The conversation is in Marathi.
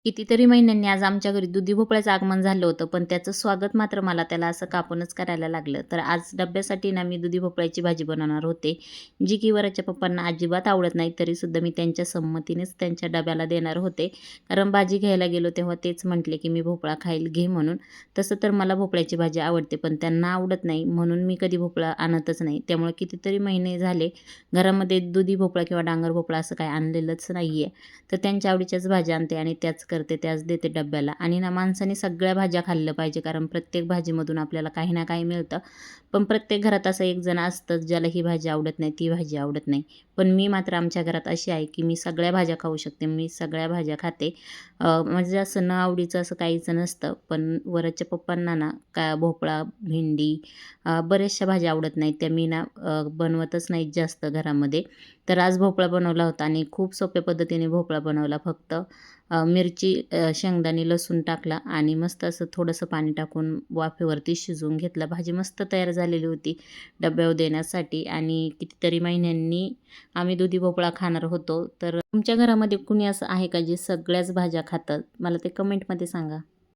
कितीतरी महिन्यांनी आज आमच्या घरी दुधी भोपळ्याचं आगमन झालं होतं, पण त्याचं स्वागत मात्र मला त्याला असं कापूनच करायला लागलं. तर आज डब्यासाठी ना मी दुधी भोपळ्याची भाजी बनवणार होते, जी की वरच्या पप्पांना अजिबात आवडत नाही. तरीसुद्धा मी त्यांच्या संमतीनेच त्यांच्या डब्याला देणार होते. कारण भाजी घ्यायला गेलो तेव्हा तेच म्हटले, की "मी भोपळा खाईल, घे" म्हणून. तसं तर मला भोपळ्याची भाजी आवडते, पण त्यांना आवडत नाही म्हणून मी कधी भोपळा आणतच नाही. त्यामुळे कितीतरी महिने झाले घरामध्ये दुधी भोपळा किंवा डांगर भोपळा असं काही आणलेलंच नाही आहे. तर त्यांच्या आवडीच्याच भाज्या आणते आणि त्याच करते, त्याच देते डब्याला. आणि ना माणसाने सगळ्या भाज्या खाल्ल्या पाहिजे, कारण प्रत्येक भाजीमधून आपल्याला काही ना काही मिळतं. पण प्रत्येक घरात असं एक जण असतंच ज्याला ही भाजी आवडत नाही, ती भाजी आवडत नाही. पण मी मात्र आमच्या घरात अशी आहे, की मी सगळ्या भाज्या खाऊ शकते. मी सगळ्या भाज्या खाते. म्हणजे असं न आवडीचं असं काहीच नसतं. पण वरच्या पप्पांना ना भोपळा, भेंडी बऱ्याचशा भाज्या आवडत नाहीत. त्या मी ना बनवतच नाहीत जास्त घरामध्ये. तर आज भोपळा बनवला होता आणि खूप सोप्या पद्धतीने भोपळा बनवला. फक्त मिरची, शेंगदाणे, लसूण टाकला आणि मस्त असं थोडंसं पाणी टाकून वाफेवरती शिजवून घेतला. भाजी मस्त तयार झालेली होती डब्यावर देण्यासाठी आणि कितीतरी महिन्यांनी आम्ही दुधी भोपळा खाणार होतो. तर तुमच्या घरामध्ये कुणी असं आहे का जे सगळ्याच भाज्या खातात? मला ते कमेंटमध्ये सांगा.